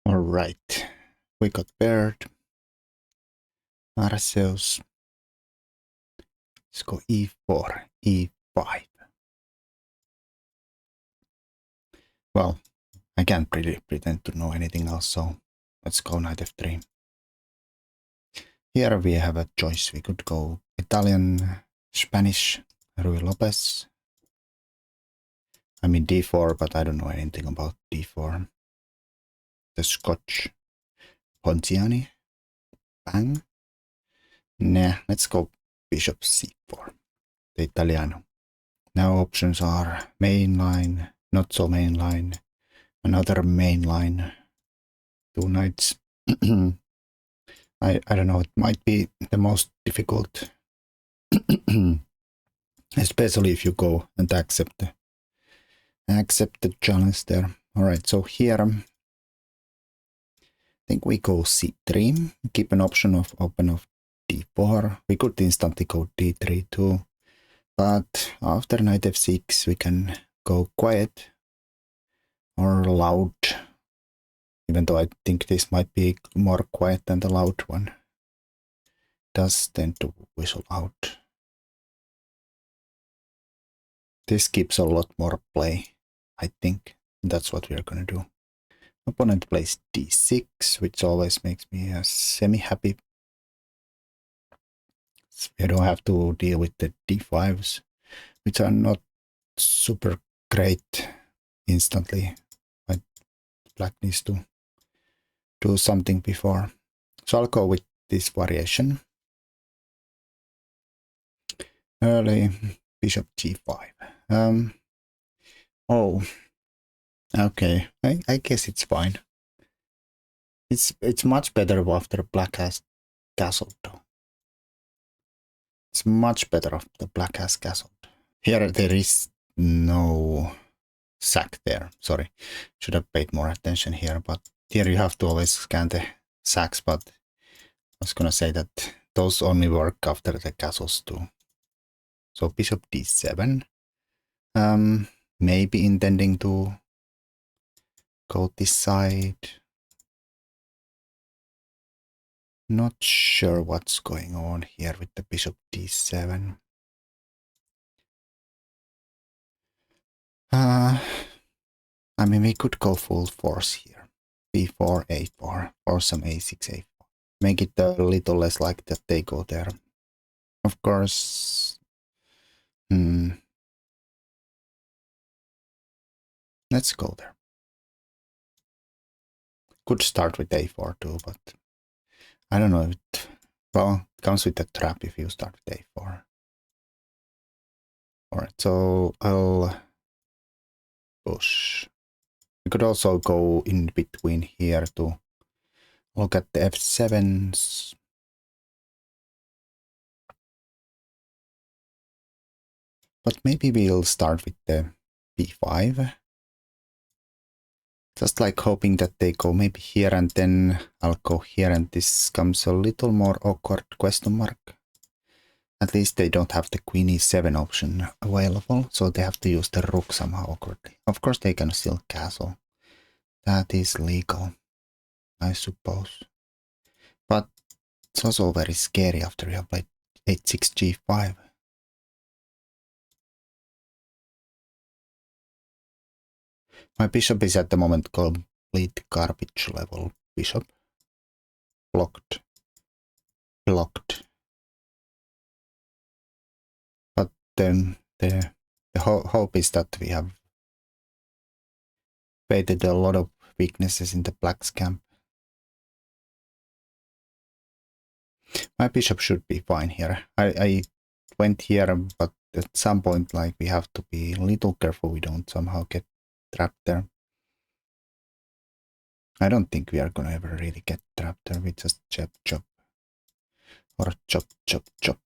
All right, we got paired. Arceus. Let's go e4, e5. Well, I can't really pretend to know anything else, so let's go knight f3. Here we have a choice. We could go Italian, Spanish, Ruy Lopez. I mean d4, but I don't know anything about d4. The Scotch, Pontiani, bang. Nah, let's go bishop c4, the Italiano. Now options are main line, not so main line, another main line, two knights. I don't know, it might be the most difficult, especially if you go and accept the challenge there. All right, so here I think we go c3, keep an option of open of d4. We could instantly go d3 too, but after knight f6 we can go quiet or loud, even though I think this might be more quiet than the loud one. Does tend to whistle out. This gives a lot more play, I think. That's what we're gonna do. Opponent plays d6, which always makes me semi-happy. We don't have to deal with the d5s, which are not super great instantly. But black needs to do something before. So I'll go with this variation. Early bishop g5. Oh, okay. I guess it's fine. It's much better after black has castled though. It's much better after black has castled. Here there is no sack there. Sorry, should have paid more attention here. But here you have to always scan the sacks. But I was gonna say that those only work after the castles too. So bishop d7. Maybe intending to go this side. Not sure what's going on here with the bishop d7. I mean, we could go full force here. b4, a4, or some a6, a4. Make it a little less like that they go there. Of course, let's go there. Could start with a4 too, but I don't know if it, well, it comes with a trap if you start with a4. Alright, so I'll push. We could also go in between here to look at the f7s. But maybe we'll start with the b5. Just like hoping that they go maybe here and then I'll go here and this comes a little more awkward question mark. At least they don't have the queen e7 option available, so they have to use the rook somehow awkwardly. Of course they can still castle. That is legal, I suppose. But it's also very scary after you have played h6 g5. My bishop is at the moment complete garbage level bishop. Blocked. Blocked. But then the hope is that we have baited a lot of weaknesses in the black's camp. My bishop should be fine here. I went here, but at some point, like, we have to be a little careful we don't somehow get trapped there. I don't think we are gonna ever really get trapped there. We just chop, chop. Or chop, chop, chop,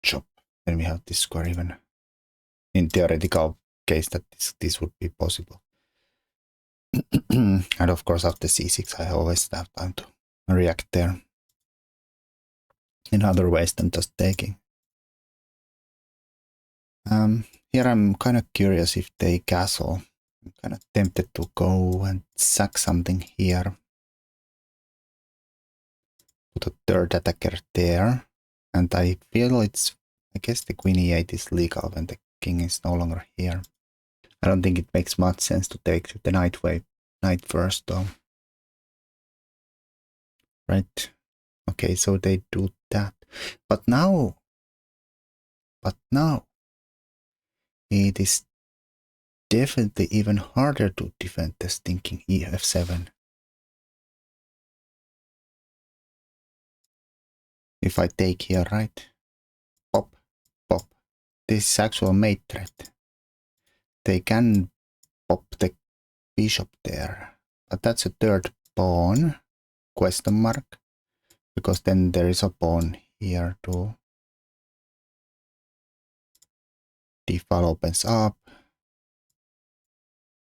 chop. Then we have this square even. In theoretical case that this would be possible. And of course after c6 I always have time to react there in other ways than just taking. Here I'm kind of curious if they castle. I'm kind of tempted to go and sack something here. put a third attacker there. And I feel it's, I guess the queen e8 is legal when the king is no longer here. I don't think it makes much sense to take the knight first though. Right. Okay, so they do that. But now it is definitely even harder to defend the stinking f7. If I take here, right? Pop, pop. This is actual mate threat. They can pop the bishop there. But that's a third pawn, question mark. Because then there is a pawn here too. d5 opens up.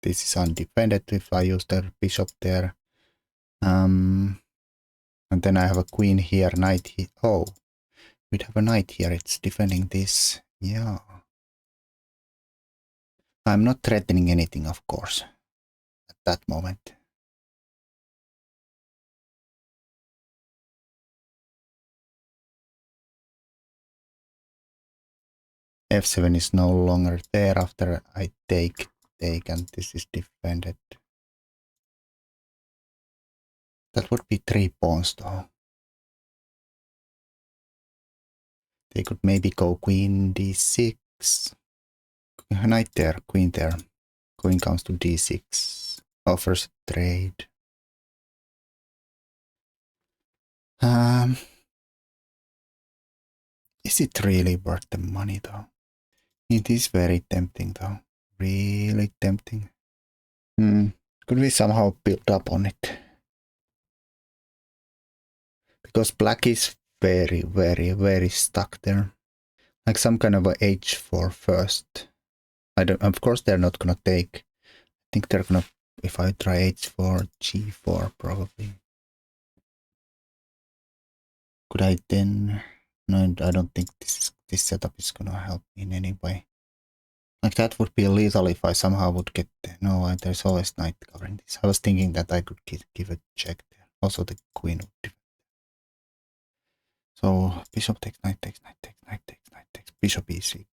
This is undefended if I use the bishop there. And then I have a queen here, knight here. Oh, we'd have a knight here. It's defending this. Yeah. I'm not threatening anything, of course, at that moment. f7 is no longer there after I take, and this is defended. That would be 3 pawns though. They could maybe go queen d6. Knight there, queen there. Queen comes to d6. Offers trade. Is it really worth the money though? It is very tempting though. Really tempting. Could we somehow build up on it? Because black is very, very, very stuck there. Like some kind of a h4 first. Of course they're not gonna take. I think they're gonna, if I try h4, g4 probably. Could I then? No, I don't think this setup is gonna help me in any way. Like that would be lethal if I somehow would get. No, there's always knight covering this. I was thinking that I could give a check there. Also the queen would defend. So bishop takes, knight takes, knight takes, knight takes, knight takes, bishop e6,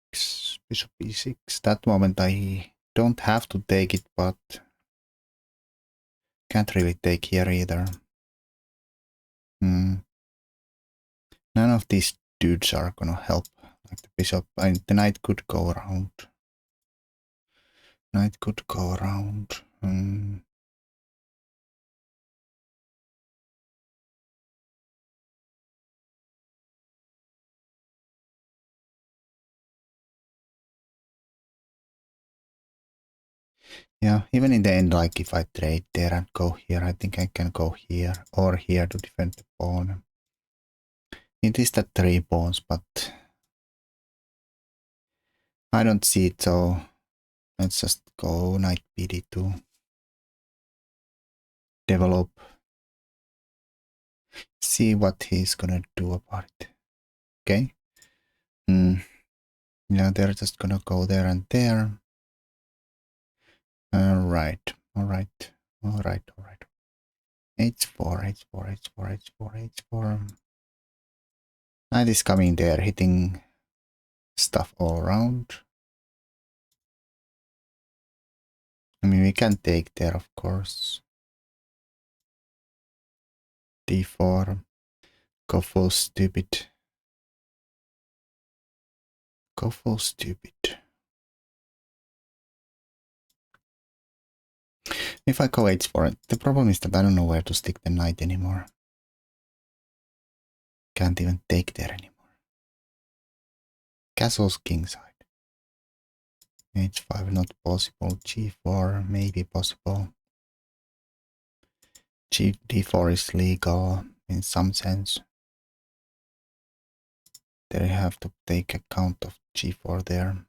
bishop e6. That moment I don't have to take it, but can't really take here either. None of these dudes are gonna help. Like the bishop, the knight could go around. Knight could go around. Yeah, even in the end, like if I trade there and go here, I think I can go here or here to defend the pawn. It is the 3 pawns, but I don't see it, so let's just go knight bd2. Develop. See what he's gonna do about it. Okay. Yeah, they're just gonna go there and there. Alright. h4. Knight is coming there, hitting stuff all around. I mean, we can take there, of course. d4. Go full stupid. Go full stupid. If I go h4, the problem is that I don't know where to stick the knight anymore. Can't even take there anymore. Castle's kingside. h5 not possible. g4 maybe possible. d4 is legal in some sense. They have to take account of g4 there.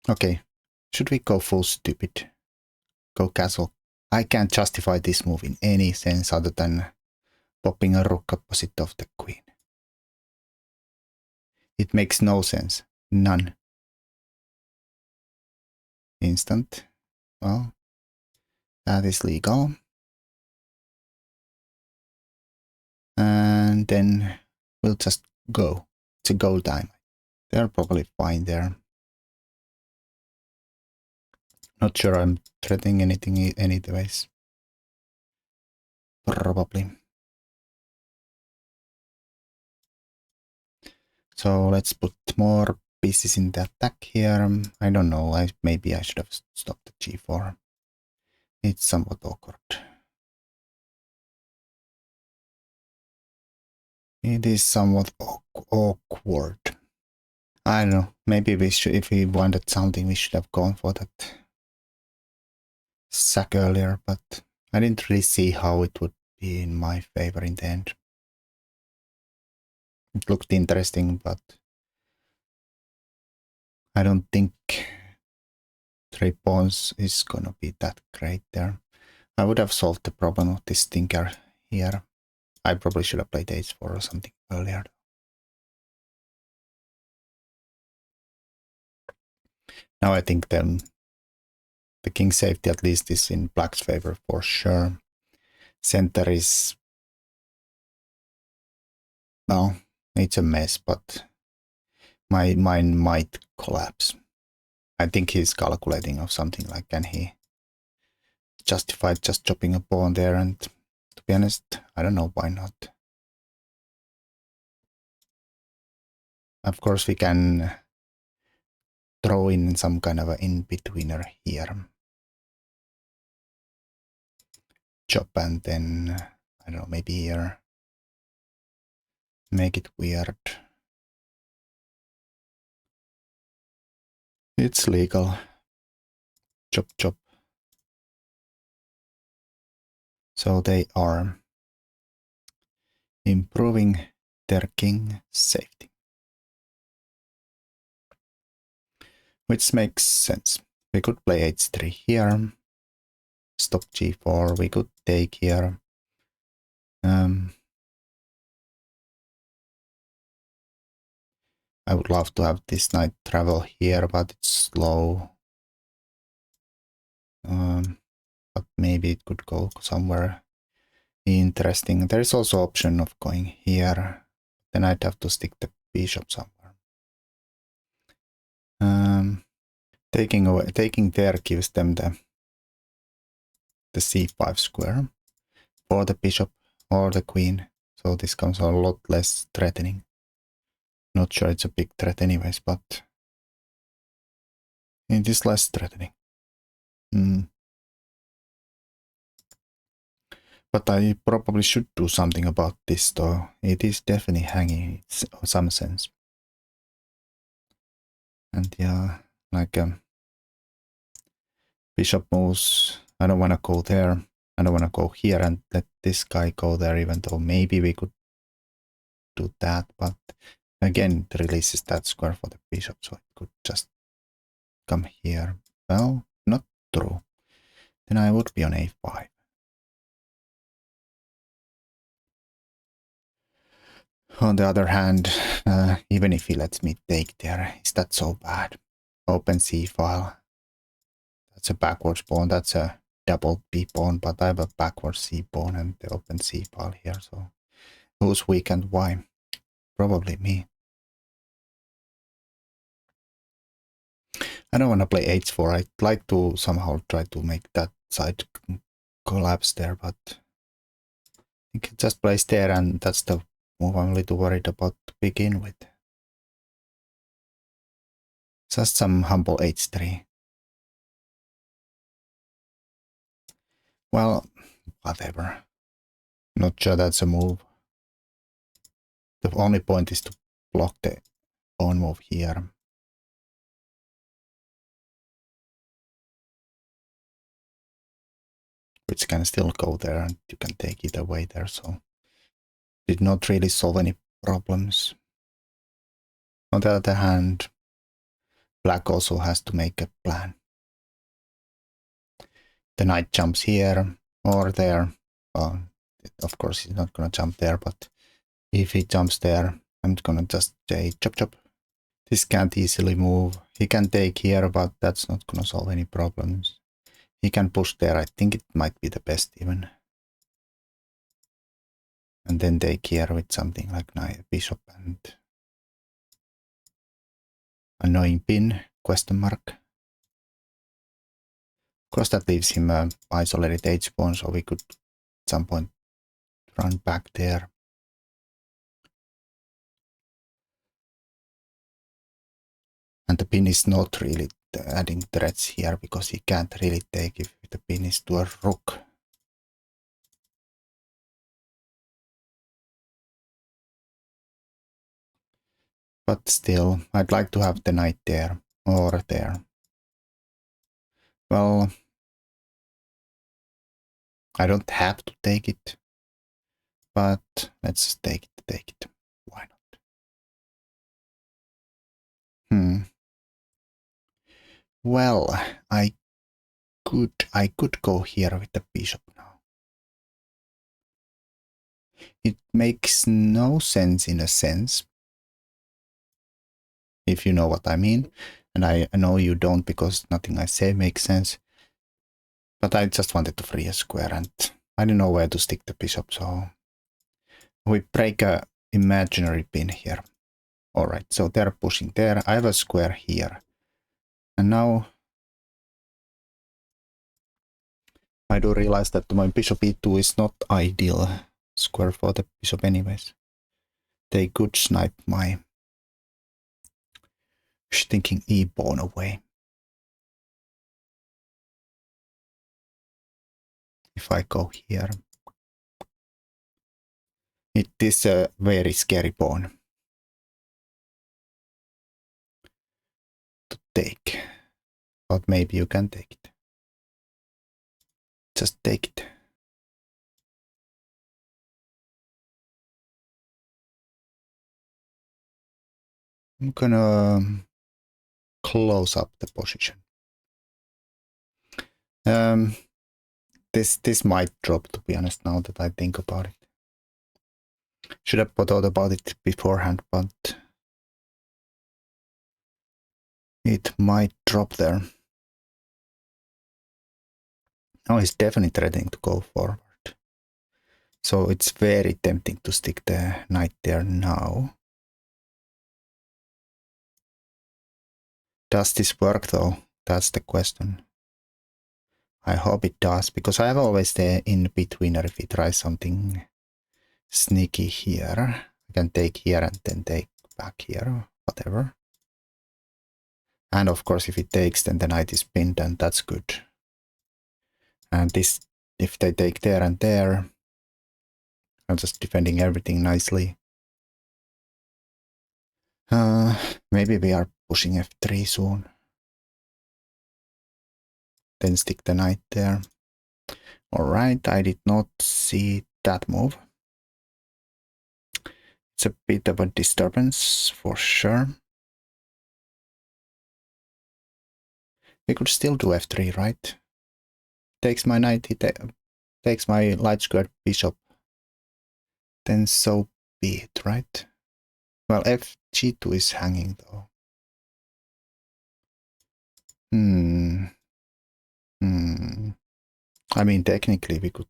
Okay, should we go full stupid? Go castle. I can't justify this move in any sense other than popping a rook opposite of the queen. It makes no sense. None. Instant. Well, that is legal. And then we'll just go. It's a go time. They're probably fine there. Not sure I'm threatening anything anyways. Probably. So let's put more pieces in the attack here. I don't know. Maybe I should have stopped the g4. It's somewhat awkward. It is somewhat awkward. I don't know. Maybe we should, if we wanted something, we should have gone for that sack earlier, but I didn't really see how it would be in my favor in the end. It looked interesting, but I don't think 3 pawns is gonna be that great there. I would have solved the problem of this thinker here. I probably should have played h4 or something earlier. Now I think then the king safety at least is in black's favor for sure. Center is... well, it's a mess, but my mind might collapse. I think he's calculating of something like, can he justify just chopping a pawn there? And to be honest, I don't know why not. Of course, we can throw in some kind of an in-betweener here. Chop and then, I don't know, maybe here. Make it weird. It's legal. Chop, chop. So they are improving their king safety. Which makes sense. We could play h3 here. Stop g4. We could take here. I would love to have this knight travel here, but it's slow. But maybe it could go somewhere interesting. There is also option of going here. Then I'd have to stick the bishop somewhere. Taking there gives them the c5 square for the bishop or the queen. So this comes a lot less threatening. Not sure it's a big threat anyways, but it is less threatening. But I probably should do something about this though. It is definitely hanging in some sense. And yeah, like bishop moves. I don't want to go there. I don't want to go here and let this guy go there, even though maybe we could do that. But again, it releases that square for the bishop, so it could just come here. Well, not true. Then I would be on a5. On the other hand, even if he lets me take there, is that so bad? Open c file. That's a backwards pawn. That's a double b pawn, but I have a backwards c pawn and the open c file here. So who's weak and why? Probably me. I don't want to play h4. I'd like to somehow try to make that side collapse there, but I think it just plays there, and that's the move I'm a little worried about to begin with. Just some humble h3. Well, whatever. Not sure that's a move. The only point is to block the pawn move here. Which can still go there, and you can take either way there, so did not really solve any problems. On the other hand, black also has to make a plan. The knight jumps here or there. Well, of course he's not gonna jump there, but if he jumps there, I'm gonna just say chop chop. This can't easily move. He can take here, but that's not gonna solve any problems. He can push there. I think it might be the best even. And then take here with something like knight, bishop, and annoying pin, question mark. Of course, that leaves him a isolated h-pawn, so we could at some point run back there. And the pin is not really adding threats here, because he can't really take if the pin is to a rook. But still, I'd like to have the knight there, or there. Well, I don't have to take it, but let's take it. Why not? Well, I could go here with the bishop now. It makes no sense in a sense, if you know what I mean. And I know you don't, because nothing I say makes sense. But I just wanted to free a square, and I didn't know where to stick the bishop, so we break a imaginary pin here. Alright, so they're pushing there. I have a square here. And now I do realize that my bishop e2 is not ideal square for the bishop anyways. They could snipe my thinking e-pawn away. If I go here, it is a very scary pawn to take, but maybe you can take it. Just take it. I'm gonna close up the position. This might drop, to be honest, now that I think about it. Should have thought about it beforehand, but it might drop there. Now he's definitely threatening to go forward. So it's very tempting to stick the knight there now. Does this work though? That's the question. I hope it does, because I have always the in-betweener if he tries something sneaky here. I can take here and then take back here, whatever. And of course, if he takes, then the knight is pinned, and that's good. And this, if they take there and there, I'm just defending everything nicely. Maybe we are pushing f3 soon. Then stick the knight there. Alright, I did not see that move. It's a bit of a disturbance for sure. We could still do f3, right? Takes my knight, he takes my light squared bishop. Then so be it, right? Well, fg2 is hanging though. I mean, technically we could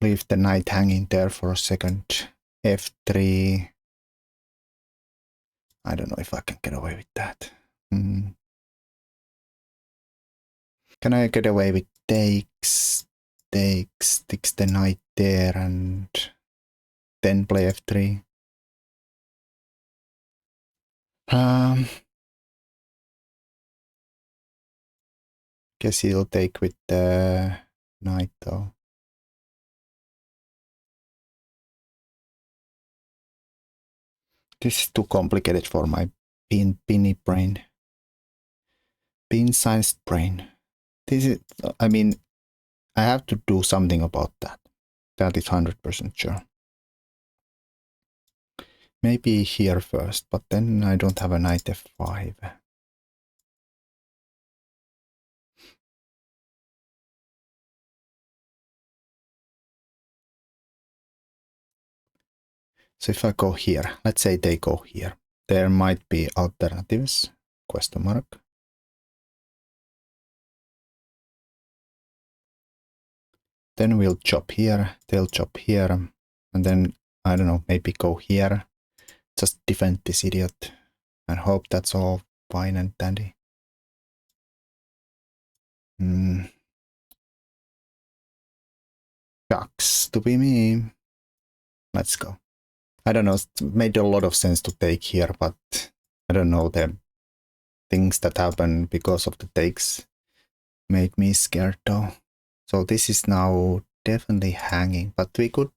leave the knight hanging there for a second. f3. I don't know if I can get away with that. Can I get away with takes, sticks the knight there, and then play f3? Guess he'll take with the knight though. This is too complicated for my pinny brain. Pin-sized brain. This is, I mean, I have to do something about that. That is 100% sure. Maybe here first, but then I don't have a knight f5. So if I go here, let's say they go here, there might be alternatives, question mark. Then we'll chop here, they'll chop here, and then, I don't know, maybe go here. Just defend this idiot and hope that's all fine and dandy. Sucks to be me. Let's go. I don't know, it made a lot of sense to take here, but I don't know, the things that happen because of the takes made me scared though. So this is now definitely hanging, but we could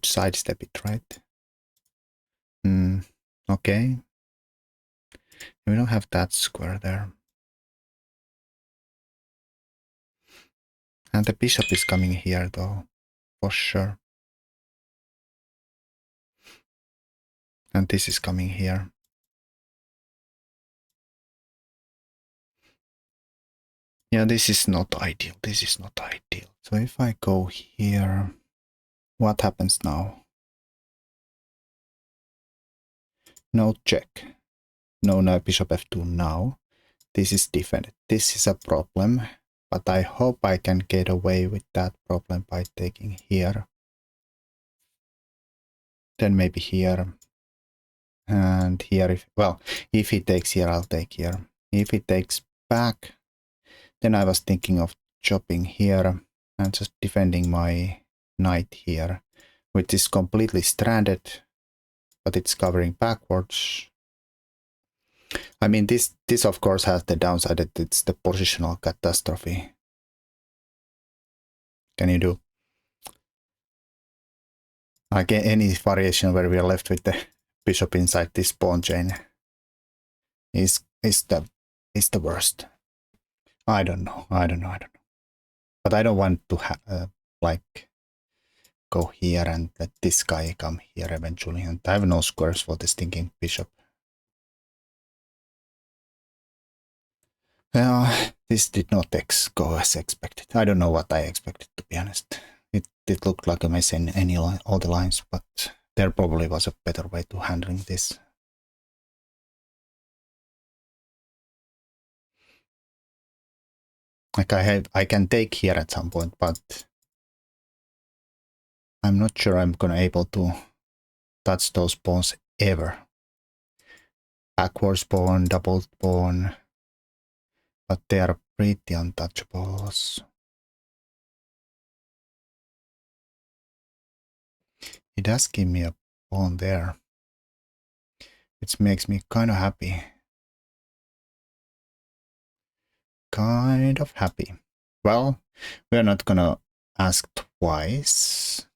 sidestep it, right? Okay. We don't have that square there. And the bishop is coming here though, for sure. And this is coming here. Yeah, this is not ideal. This is not ideal. So if I go here, what happens now? No check. No, bishop f2 now. This is defended. This is a problem, but I hope I can get away with that problem by taking here. Then maybe here. And here, if he takes here, I'll take here. If he takes back, then I was thinking of chopping here and just defending my knight here, which is completely stranded, but it's covering backwards. I mean, this of course has the downside that it's the positional catastrophe. Can you do like any variation where we are left with the bishop inside this pawn chain is the worst. I don't know. But I don't want to like go here and let this guy come here eventually. And I have no squares for the stinking bishop. Well, this did not go as expected. I don't know what I expected, to be honest. It looked like a mess in all the lines, but there probably was a better way to handling this. Like I can take here at some point, but I'm not sure I'm gonna able to touch those pawns ever. Backwards pawn, double pawn, but they are pretty untouchables. He does give me a pawn there, which makes me kind of happy. Kind of happy. Well, we're not gonna ask twice.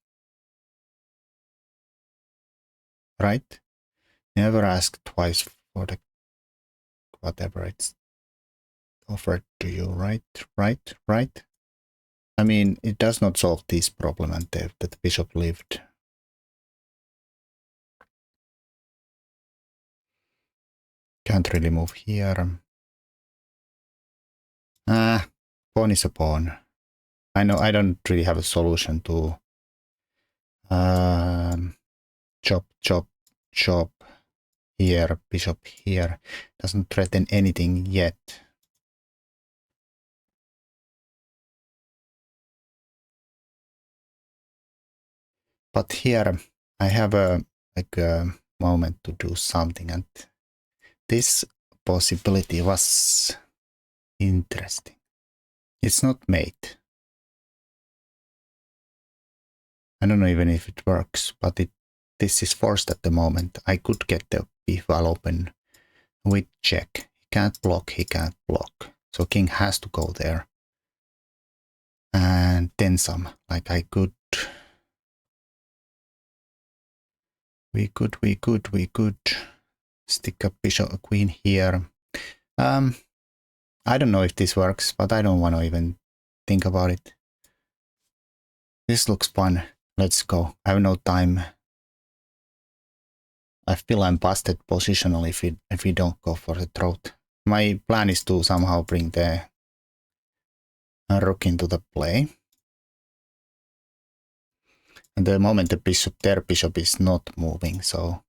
Right? Never ask twice for the whatever it's offered to you, right? Right? I mean, it does not solve this problem and that the bishop lived. Can't really move here. Pawn is a pawn. I know I don't really have a solution to chop here, bishop here. Doesn't threaten anything yet. But here I have a moment to do something, and this possibility was interesting. It's not mate. I don't know even if it works, but this is forced at the moment. I could get the b-file open with check. He can't block. So king has to go there. And then some. Like I could. We could stick a bishop, a queen here. I don't know if this works, but I don't want to even think about it. This looks fun. Let's go. I have no time. I feel I'm busted positionally if we don't go for the throat. My plan is to somehow bring the rook into the play. And the moment their bishop is not moving, so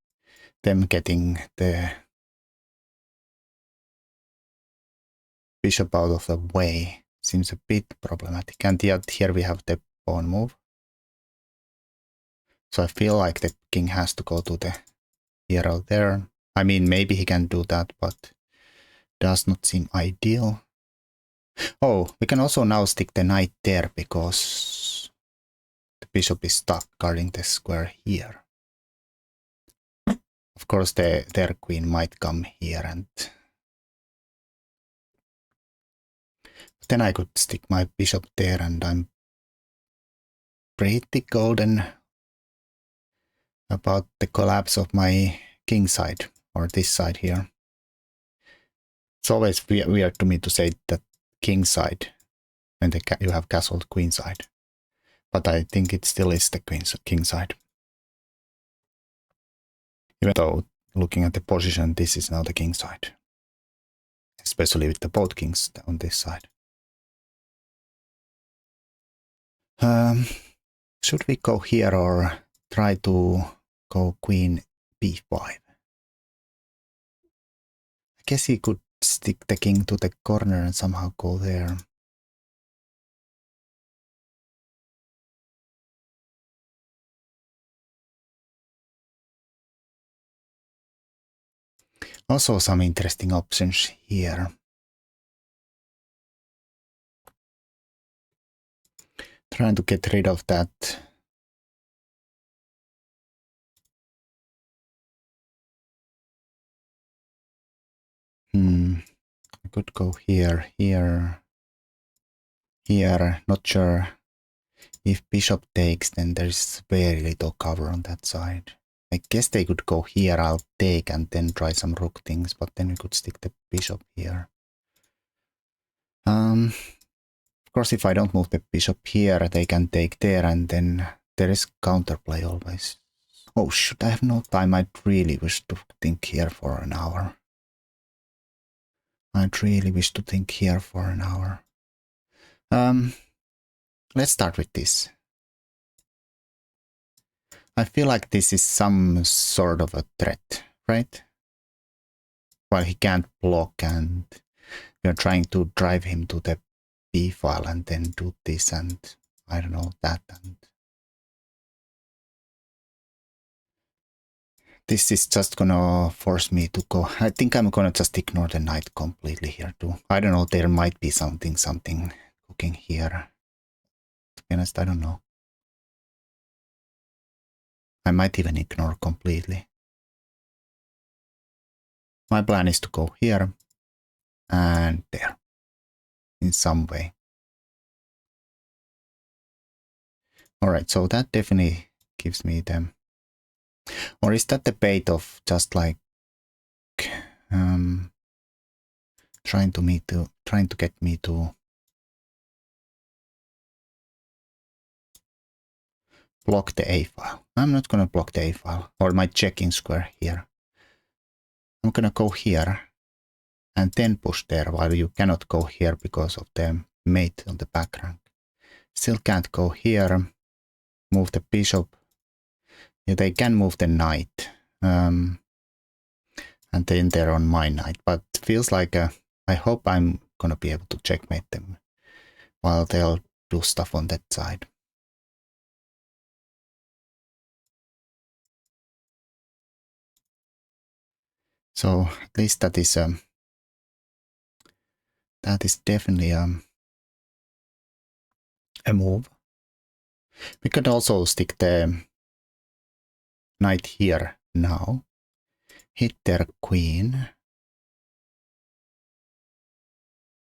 them getting the bishop out of the way seems a bit problematic. And yet here we have the pawn move. So I feel like the king has to go to the hero there. I mean, maybe he can do that, but does not seem ideal. Oh, we can also now stick the knight there because the bishop is stuck guarding the square here. Of course, their queen might come here, and then I could stick my bishop there, and I'm pretty golden about the collapse of my king side, or this side here. It's always weird to me to say that king side when you have castled queen side, but I think it still is the king side. Even though looking at the position, this is now the king side, especially with the both kings on this side. Should we go here or try to go queen b5? I guess he could stick the king to the corner and somehow go there. Also some interesting options here. Trying to get rid of that. I could go here, here, here. Not sure. If bishop takes, then there's very little cover on that side. I guess they could go here, I'll take, and then try some rook things, but then we could stick the bishop here. Of course, if I don't move the bishop here, they can take there, and then there is counterplay always. Oh, shoot, I have no time. I'd really wish to think here for an hour. I'd really wish to think here for an hour. Let's start with this. I feel like this is some sort of a threat, right? Well, he can't block, and we're trying to drive him to the B file and then do this and I don't know that, and this is just gonna force me to go. I think I'm gonna just ignore the knight completely here too. I don't know, there might be something cooking here. To be honest, I don't know. I might even ignore completely. My plan is to go here and there in some way. Alright, so that definitely gives me them. Or is that the bait of just like trying to get me to block the A file? I'm not gonna block the A file or my checking square here. I'm gonna go here and then push there, while you cannot go here because of the mate on the back rank. Still can't go here. Move the bishop. Yeah, they can move the knight. And then they're on my knight. But feels like I hope I'm gonna be able to checkmate them while they'll do stuff on that side. So at least that is definitely a move. We could also stick the knight here now. Hit their queen.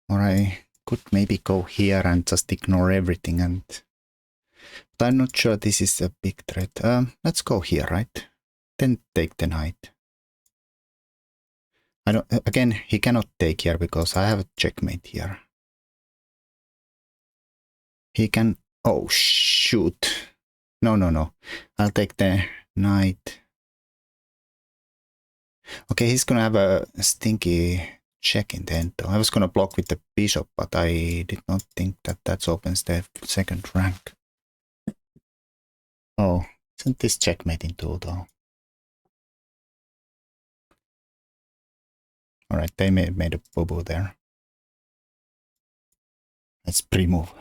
Or I could maybe go here and just ignore everything, but I'm not sure this is a big threat. Let's go here, right? Then take the knight. Again, he cannot take here because I have a checkmate here. He can, oh shoot. No. I'll take the knight. Okay, he's gonna have a stinky check in the end though. I was gonna block with the bishop, but I did not think that opens the second rank. Oh, isn't this checkmating too though? Alright, they made a boo-boo there. Let's pre-move.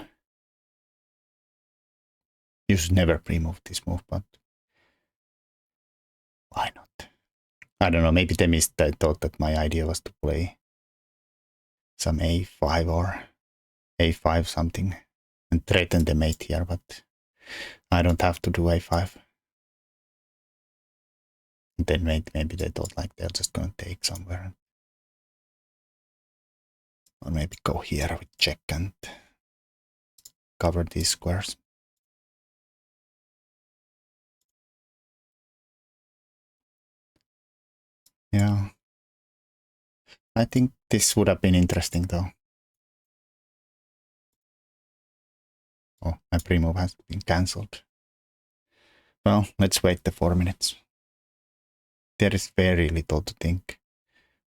You should never pre-move this move, but why not? I don't know, maybe they thought that my idea was to play some a5 or a5 something and threaten the mate here, but I don't have to do a5. And then maybe they thought like they're just gonna take somewhere. Or maybe go here with check and cover these squares. Yeah. I think this would have been interesting though. Oh, my pre-move has been cancelled. Well, let's wait the 4 minutes. There is very little to think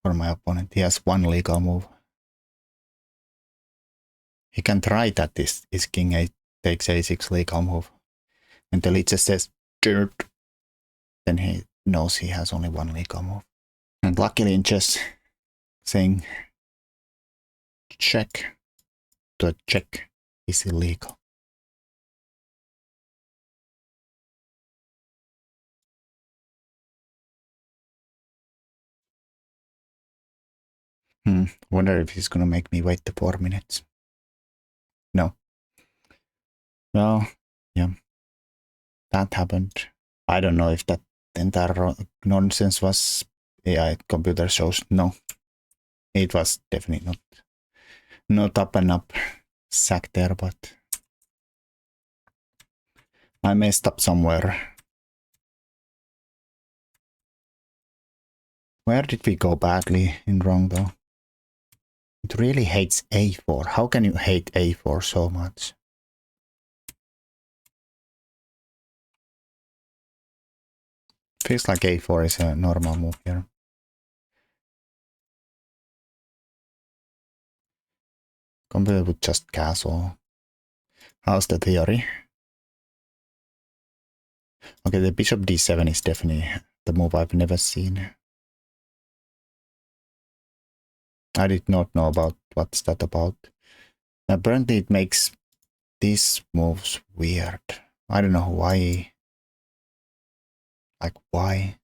for my opponent. He has one legal move. He can try that this is king 8 takes a6 legal move. And the lead just says, dirt. Then he knows he has only one legal move. And luckily in chess, saying check to a check is illegal. Wonder if he's gonna make me wait the 4 minutes. No. Well, yeah. That happened. I don't know if that entire nonsense was AI computer shows. No. It was definitely not up and up sack there, but I messed up somewhere. Where did we go badly in wrong though? It really hates a4. How can you hate a4 so much? Feels like a4 is a normal move here. Computer would just castle. How's the theory? Okay, the bishop d7 is definitely the move I've never seen. I did not know about what's that about. Apparently it makes these moves weird. I don't know why. Like why?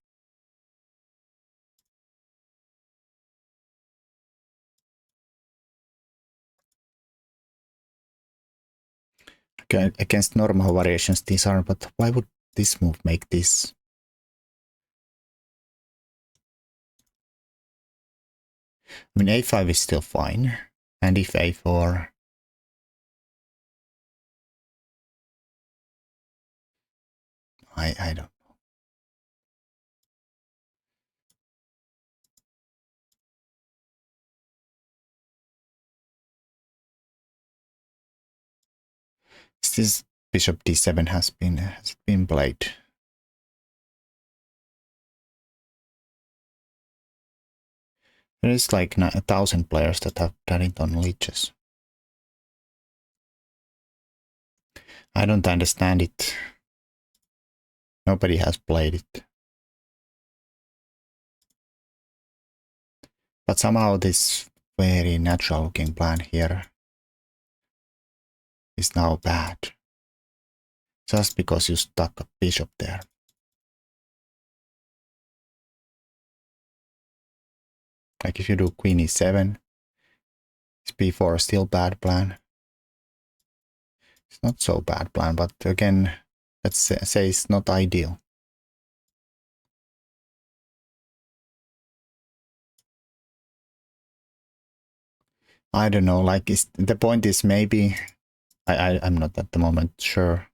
Okay, against normal variations these are, but why would this move make this? I mean a5 is still fine. And if a4... I don't know. This bishop d7 has been played. There is like 1,000 players that have done it on leeches. I don't understand it. Nobody has played it. But somehow this very natural looking plan here is now bad. Just because you stuck a bishop there. Like if you do queen e7, is b4 still bad plan? It's not so bad plan, but again, let's say it's not ideal. I don't know, like the point is maybe, I'm not at the moment sure,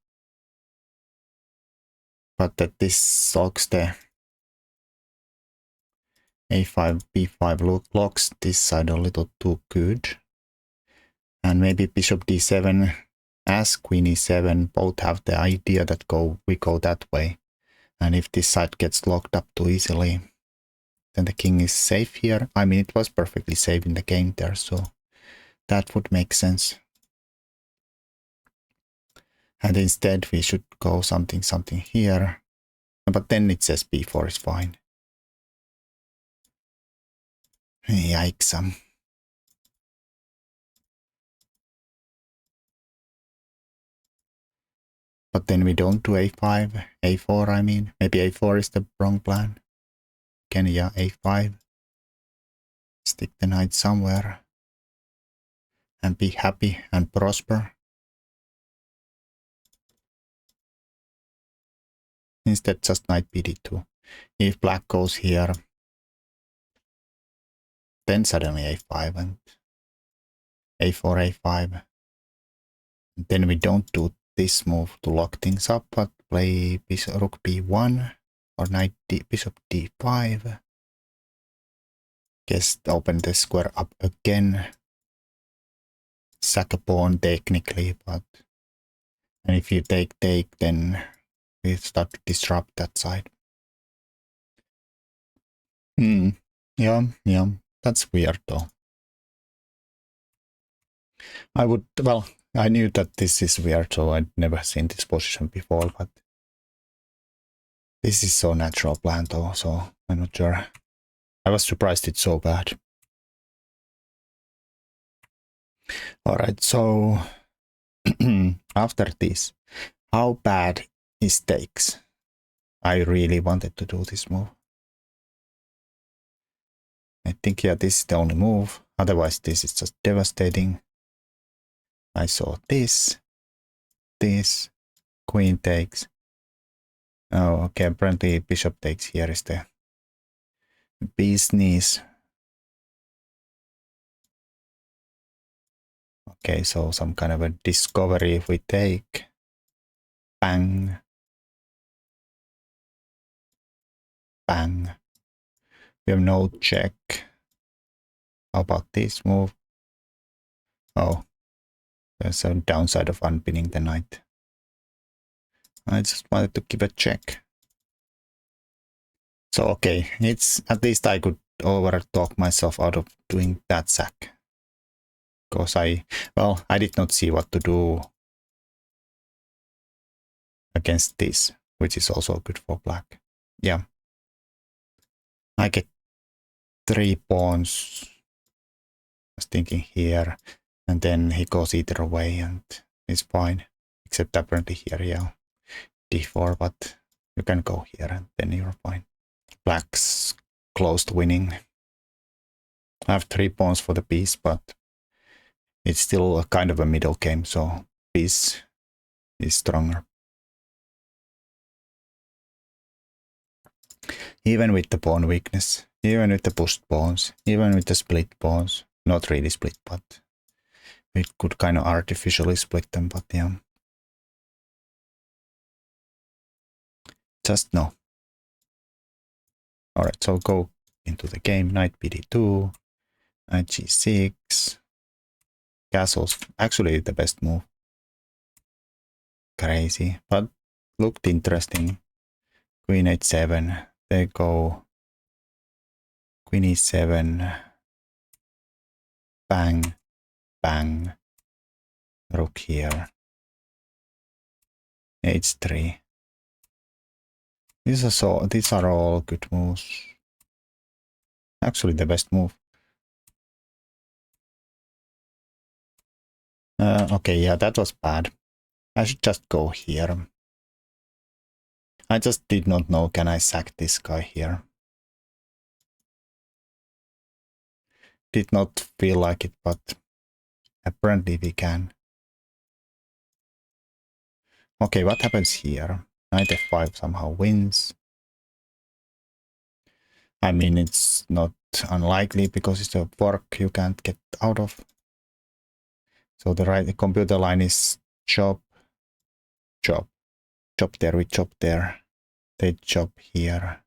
but that this locks the a5, b5 locks this side a little too good. And maybe bishop d7 as queen e7 both have the idea that we go that way. And if this side gets locked up too easily, then the king is safe here. I mean, it was perfectly safe in the game there, so that would make sense. And instead we should go something here. But then it says b4 is fine. Yikes. But then we don't do a5, a4 I mean. Maybe a4 is the wrong plan. Can yeah, a5. Stick the knight somewhere. And be happy and prosper. Instead just knight bd2. If black goes here, then suddenly a5 and a4, a5. And then we don't do this move to lock things up, but play rook b1 or knight bishop d5. Just open the square up again. Sack a pawn technically, but and if you take, then we start to disrupt that side. Yeah, that's weird though. I knew that this is weird, so I'd never seen this position before, but this is so natural plan though, so I'm not sure. I was surprised it's so bad. Alright, so after this, how bad is takes? I really wanted to do this move. I think, yeah, this is the only move. Otherwise, this is just devastating. I saw this, queen takes. Oh, okay, apparently bishop takes here is the business. Okay, so some kind of a discovery if we take. Bang. Bang. We have no check. How about this move? Oh, there's a downside of unpinning the knight. I just wanted to give a check. So okay, it's at least I could over talk myself out of doing that sack. Because I did not see what to do against this, which is also good for black. Yeah. I get 3 pawns. I was thinking here, and then he goes either way and it's fine. Except apparently here, yeah. d4, but you can go here and then you're fine. Black's close to winning. I have 3 pawns for the piece, but it's still a kind of a middle game, so piece is stronger. Even with the pawn weakness, even with the pushed pawns, even with the split pawns, not really split, but we could kind of artificially split them, but yeah. Just no. Alright, so go into the game, knight bd2, knight g6, castle's actually the best move. Crazy, but looked interesting. Queen h7, they go queen e7, bang, bang, rook here, h3. These are all good moves. Actually the best move. Okay, yeah, that was bad. I should just go here. I just did not know, can I sack this guy here? Did not feel like it, but apparently we can. Okay, what happens here? Knight f5 somehow wins. I mean, it's not unlikely because it's a fork you can't get out of. So the computer line is chop, chop, chop there, we chop there. They chop here.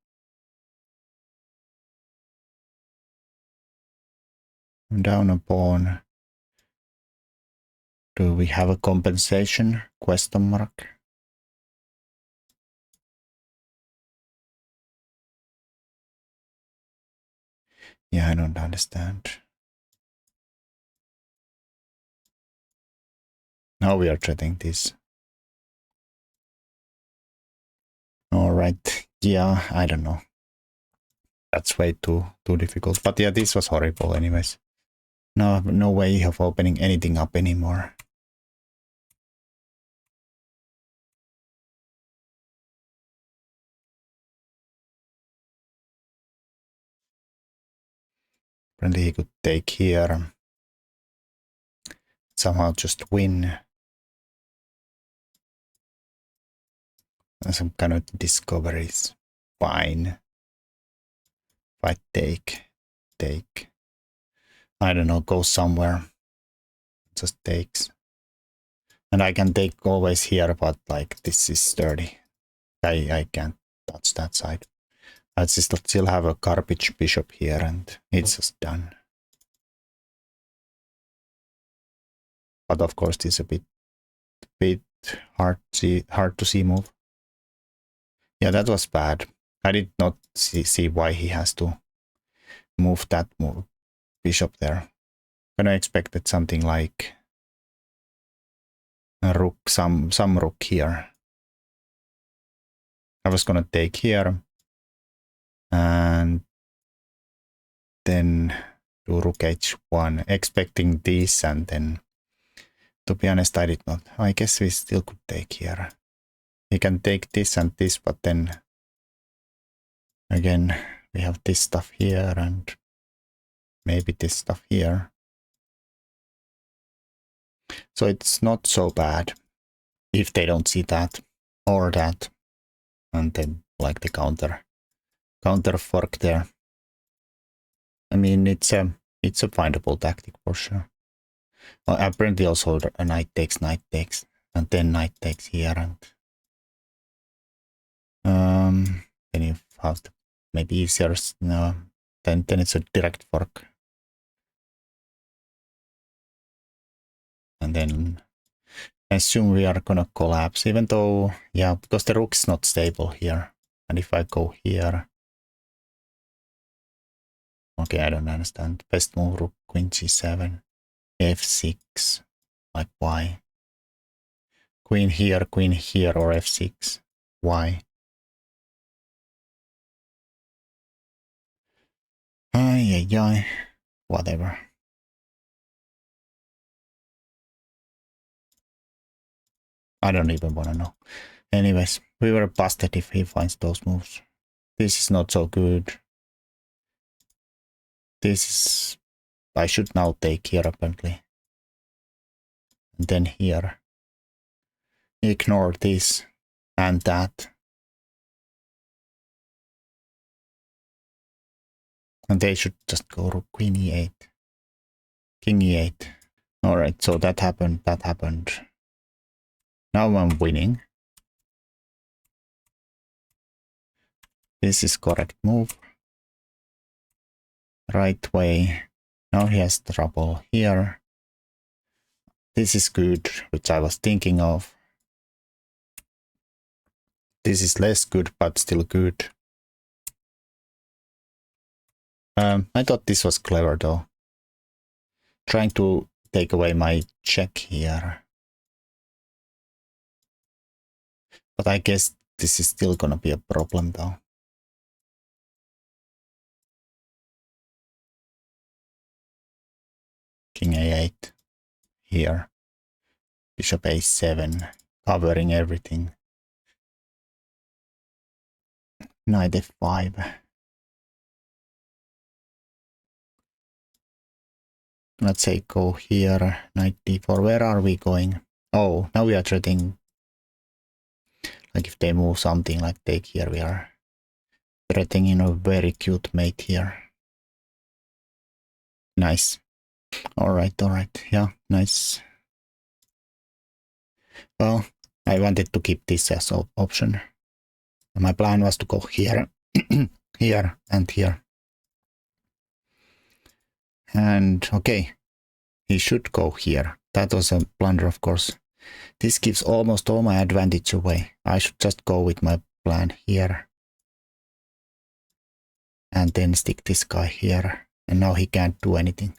Down a pawn. Do we have a compensation? Question mark. Yeah, I don't understand. Now we are threatening this. Alright, yeah, I don't know. That's way too difficult. But yeah, this was horrible anyways. No way of opening anything up anymore. Apparently he could take here. Somehow just win. And some kind of discoveries. Fine. If I take. I don't know, go somewhere. Just takes. And I can take always here, but like this is sturdy. I can't touch that side. I still have a garbage bishop here and it's just done. But of course this is a bit hard to see move. Yeah, that was bad. I did not see why he has to move that bishop there. When I expected something like a rook, some rook here. I was gonna take here and then do rook h1, expecting this, and then to be honest I did not. I guess we still could take here. We can take this and this, but then again we have this stuff here and maybe this stuff here. So it's not so bad if they don't see that or that, and then like the counter fork there. I mean, it's a findable tactic for sure. Well, apparently also a knight takes, and then knight takes here, and then you have to maybe easier. No, then it's a direct fork, and then I assume we are gonna collapse, even though, yeah, because the rook's not stable here, and if I go here. Okay, I don't understand. Best move, rook, queen g7, f6. Like, why? Queen here, or f6. Why? Ay. Whatever. I don't even want to know. Anyways, we were busted if he finds those moves. This is not so good. This is... I should now take here, apparently. And then here. Ignore this and that. And they should just go rook, queen e8. King e8. Alright, so that happened. Now I'm winning. This is correct move. Right way. Now he has trouble here. This is good, which I was thinking of. This is less good, but still good. I thought this was clever though. Trying to take away my check here. But I guess this is still gonna be a problem though. King a8 here. Bishop a7, covering everything. Knight f5. Let's say go here, knight d4. Where are we going? Oh, now we are threatening. Like if they move something like take here, we are threatening a very cute mate here. Nice. Alright. Yeah, nice. Well, I wanted to keep this as an option. My plan was to go here, here, and here. And okay, he should go here. That was a blunder, of course. This gives almost all my advantage away. I should just go with my plan here. And then stick this guy here. And now he can't do anything.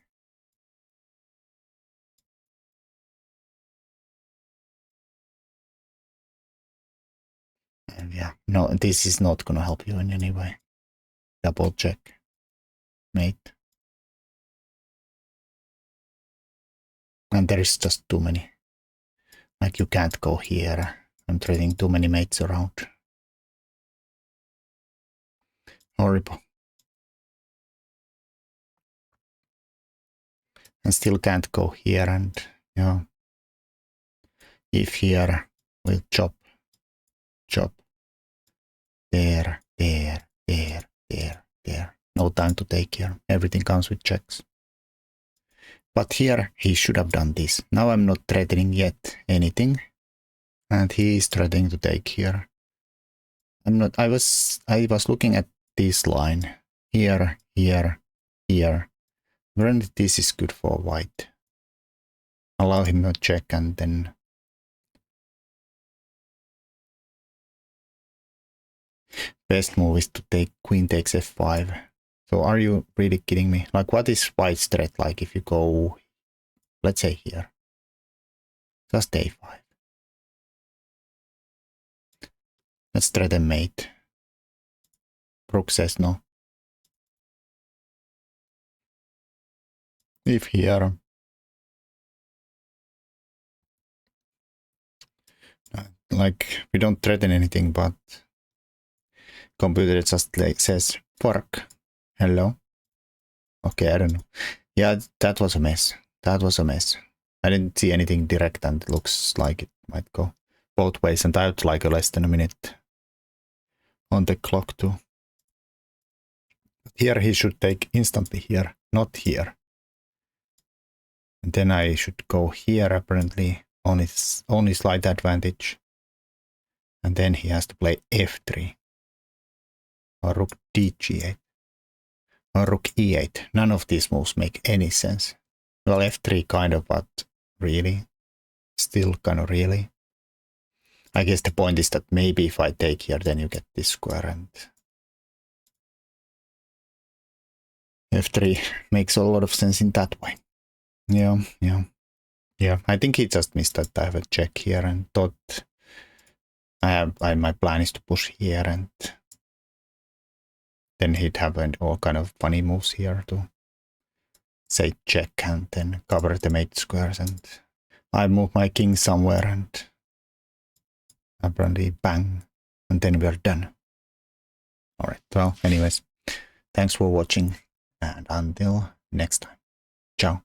And yeah, no, this is not gonna help you in any way. Double check. Mate. And there is just too many. Like you can't go here. I'm trading too many mates around. Horrible. And still can't go here, and if here we'll chop. There. No time to take here. Everything comes with checks. But here he should have done this. Now I'm not threatening yet anything. And he is threatening to take here. I was looking at this line. Here. Apparently this is good for white. Allow him a check and then best move is to take queen takes f5. So are you really kidding me? Like, what is white's threat like if you go, let's say here? Just a5. Let's threaten mate. Rook says no. If here. Like, we don't threaten anything, but computer just like says fork. Hello. Okay, I don't know. Yeah, that was a mess. I didn't see anything direct, and it looks like it might go both ways, and I would like less than a minute on the clock too. Here he should take instantly here, not here. And then I should go here apparently on his only slight advantage. And then he has to play f3 or rook dg8 or rook e8. None of these moves make any sense. Well, f3 kind of, but really? Still kind of really? I guess the point is that maybe if I take here, then you get this square, and f3 makes a lot of sense in that way. Yeah. I think he just missed that I have a check here and thought my plan is to push here, and then he'd have all kind of funny moves here to say check and then cover the mate squares, and I move my king somewhere and apparently bang, and then we're done. Alright, well, anyways, thanks for watching, and until next time. Ciao.